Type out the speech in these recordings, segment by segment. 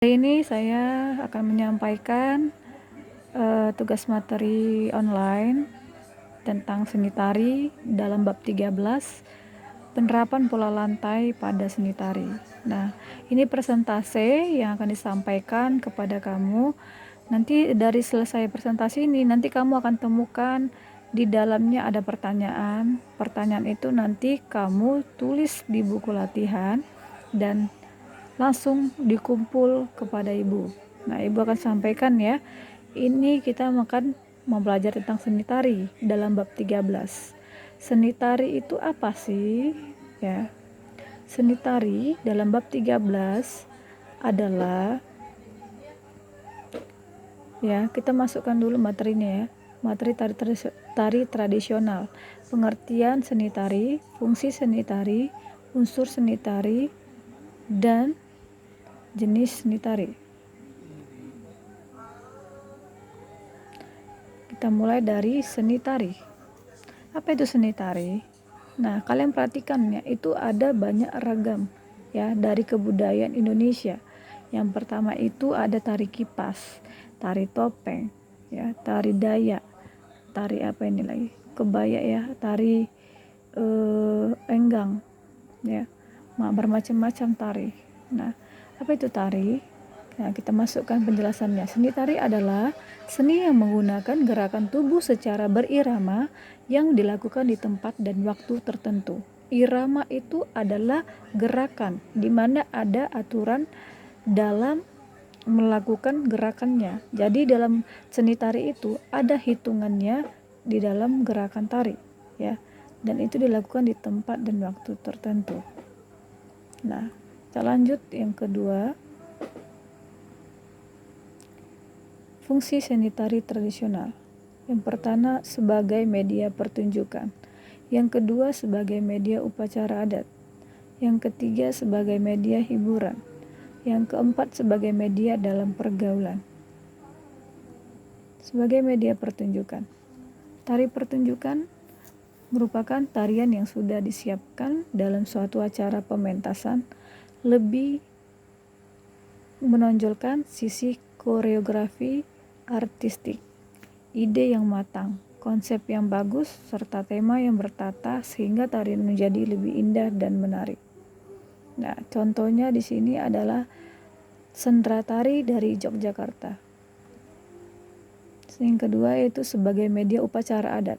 Hari ini saya akan menyampaikan tugas materi online tentang seni tari dalam bab 13, penerapan pola lantai pada seni tari. Nah, ini presentase yang akan disampaikan kepada kamu. Nanti dari selesai presentasi ini, nanti kamu akan temukan di dalamnya ada pertanyaan. Pertanyaan itu nanti kamu tulis di buku latihan dan langsung dikumpul kepada ibu. Nah, ibu akan sampaikan ya. Ini kita akan belajar tentang seni tari dalam bab 13. Seni tari itu apa sih? Ya. Seni tari dalam bab 13 adalah, ya, kita masukkan dulu materinya ya. Materi tari tradisional. Pengertian seni tari, fungsi seni tari, unsur seni tari, dan jenis seni tari. Kita mulai dari seni tari. Apa itu seni tari? Nah, kalian perhatikan ya, itu ada banyak ragam ya dari kebudayaan Indonesia. Yang pertama itu ada tari kipas, tari topeng, ya, tari dayak, tari apa ini lagi? Kebaya ya, tari enggang, ya, bermacam-macam tari. Nah, apa itu tari? Nah, kita masukkan penjelasannya. Seni tari adalah seni yang menggunakan gerakan tubuh secara berirama yang dilakukan di tempat dan waktu tertentu. Irama itu adalah gerakan di mana ada aturan dalam melakukan gerakannya. Jadi dalam seni tari itu ada hitungannya di dalam gerakan tari, ya. Dan itu dilakukan di tempat dan waktu tertentu. Nah, kita lanjut yang kedua. Fungsi seni tari tradisional. Yang pertama sebagai media pertunjukan. Yang kedua sebagai media upacara adat. Yang ketiga sebagai media hiburan. Yang keempat sebagai media dalam pergaulan. Sebagai media pertunjukan. Tari pertunjukan merupakan tarian yang sudah disiapkan dalam suatu acara pementasan, lebih menonjolkan sisi koreografi artistik, ide yang matang, konsep yang bagus, serta tema yang bertata sehingga tarian menjadi lebih indah dan menarik. Nah, contohnya di sini adalah sendera tari dari Yogyakarta. Yang kedua yaitu sebagai media upacara adat.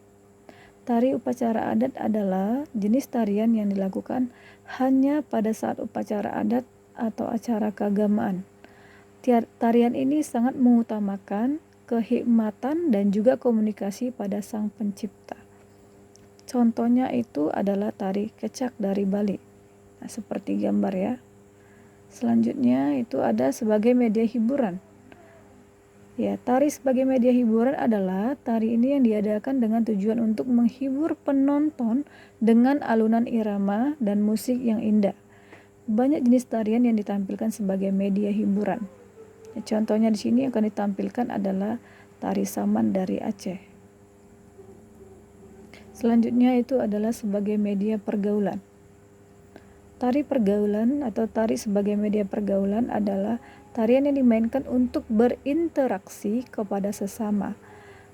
Tari upacara adat adalah jenis tarian yang dilakukan hanya pada saat upacara adat atau acara keagamaan. Tarian ini sangat mengutamakan kehikmatan dan juga komunikasi pada sang pencipta. Contohnya itu adalah tari kecak dari Bali. Nah, seperti gambar ya. Selanjutnya itu ada sebagai media hiburan. Ya, tari sebagai media hiburan adalah tari ini yang diadakan dengan tujuan untuk menghibur penonton dengan alunan irama dan musik yang indah. Banyak jenis tarian yang ditampilkan sebagai media hiburan. Ya, contohnya di sini yang akan ditampilkan adalah tari saman dari Aceh. Selanjutnya itu adalah sebagai media pergaulan. Tari pergaulan atau tari sebagai media pergaulan adalah tarian yang dimainkan untuk berinteraksi kepada sesama.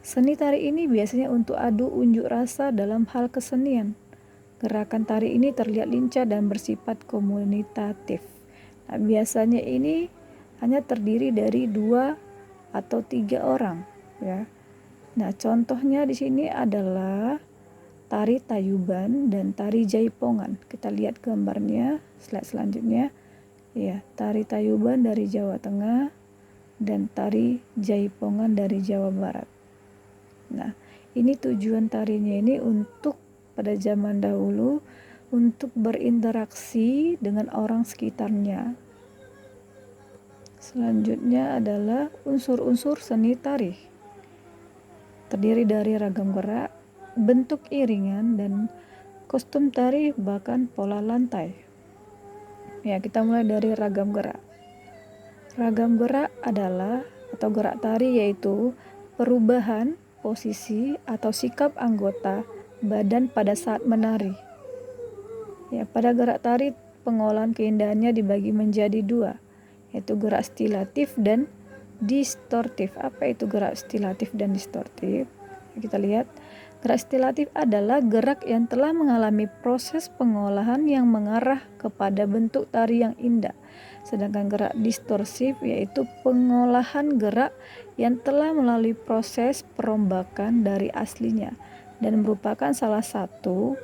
Seni tari ini biasanya untuk adu unjuk rasa dalam hal kesenian. Gerakan tari ini terlihat lincah dan bersifat komunitatif. Nah, biasanya ini hanya terdiri dari 2 atau 3 orang, ya. Nah, contohnya di sini adalah tari Tayuban dan tari Jaipongan. Kita lihat gambarnya, slide selanjutnya. Ya, tari Tayuban dari Jawa Tengah dan tari Jaipongan dari Jawa Barat. Nah, ini tujuan tarinya ini untuk pada zaman dahulu untuk berinteraksi dengan orang sekitarnya. Selanjutnya adalah unsur-unsur seni tari. Terdiri dari ragam gerak, bentuk iringan, dan kostum tari bahkan pola lantai. Ya, kita mulai dari ragam gerak. Ragam gerak adalah atau gerak tari yaitu perubahan posisi atau sikap anggota badan pada saat menari. Ya, pada gerak tari pengolahan keindahannya dibagi menjadi 2, yaitu gerak stilatif dan distortif. Apa itu gerak stilatif dan distortif? Kita lihat, gerak stilatif adalah gerak yang telah mengalami proses pengolahan yang mengarah kepada bentuk tari yang indah. Sedangkan gerak distorsif yaitu pengolahan gerak yang telah melalui proses perombakan dari aslinya dan merupakan salah satu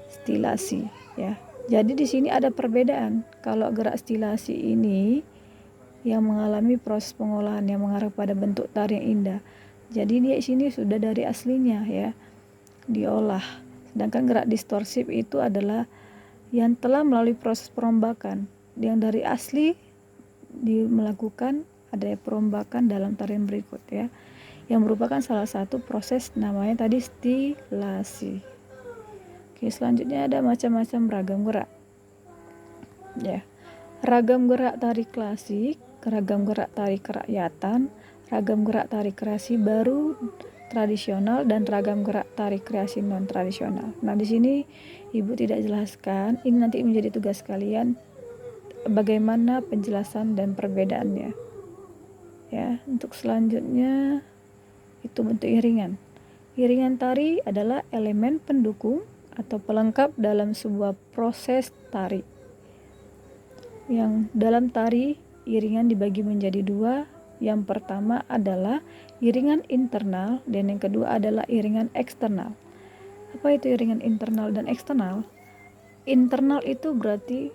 stilasi, ya. Jadi di sini ada perbedaan. Kalau gerak stilasi ini yang mengalami proses pengolahan yang mengarah pada bentuk tari yang indah. Jadi dia sini sudah dari aslinya, ya, diolah. Sedangkan gerak distorsif itu adalah yang telah melalui proses perombakan, yang dari asli melakukan ada perombakan dalam tarian berikut, ya, yang merupakan salah satu proses namanya tadi stilasi. Oke, selanjutnya ada macam-macam ragam gerak, ya. Ragam gerak tari klasik, ragam gerak tari kerakyatan, ragam gerak tari kreasi baru tradisional, dan ragam gerak tari kreasi non tradisional. Nah, di sini Ibu tidak jelaskan, ini nanti menjadi tugas kalian bagaimana penjelasan dan perbedaannya. Ya, untuk selanjutnya itu bentuk iringan. Iringan tari adalah elemen pendukung atau pelengkap dalam sebuah proses tari. Yang dalam tari, iringan dibagi menjadi dua. Yang pertama adalah iringan internal dan yang kedua adalah iringan eksternal. Apa itu iringan internal dan eksternal? Internal itu berarti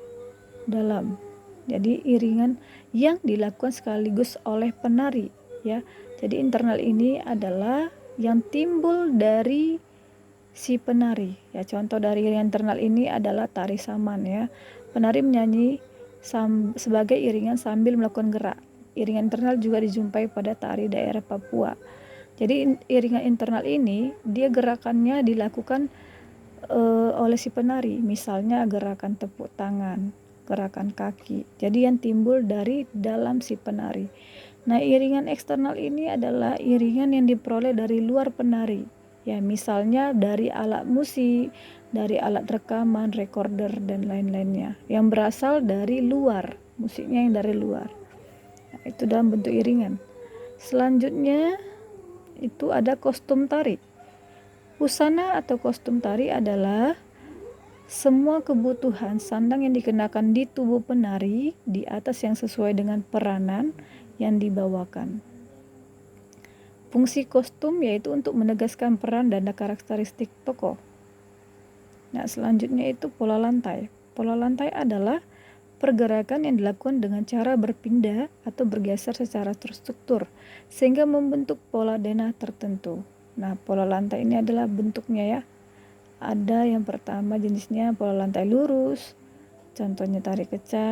dalam. Jadi iringan yang dilakukan sekaligus oleh penari, ya. Jadi internal ini adalah yang timbul dari si penari. Ya, contoh dari iringan internal ini adalah tari saman, ya. Penari menyanyi sebagai iringan sambil melakukan gerak. Iringan internal juga dijumpai pada tari daerah Papua. Jadi iringan internal ini dia gerakannya dilakukan oleh si penari, misalnya gerakan tepuk tangan, gerakan kaki. Jadi yang timbul dari dalam si penari. Nah, iringan eksternal ini adalah iringan yang diperoleh dari luar penari. Ya, misalnya dari alat musik, dari alat rekaman, recorder, dan lain-lainnya yang berasal dari luar, musiknya yang dari luar. Nah, itu dalam bentuk iringan. Selanjutnya itu ada kostum tari. Busana atau kostum tari adalah semua kebutuhan sandang yang dikenakan di tubuh penari di atas yang sesuai dengan peranan yang dibawakan. Fungsi kostum yaitu untuk menegaskan peran dan karakteristik tokoh. Nah, selanjutnya itu pola lantai. Pola lantai adalah pergerakan yang dilakukan dengan cara berpindah atau bergeser secara terstruktur sehingga membentuk pola denah tertentu. Nah, pola lantai ini adalah bentuknya, ya. Ada yang pertama jenisnya pola lantai lurus, contohnya tari kecak.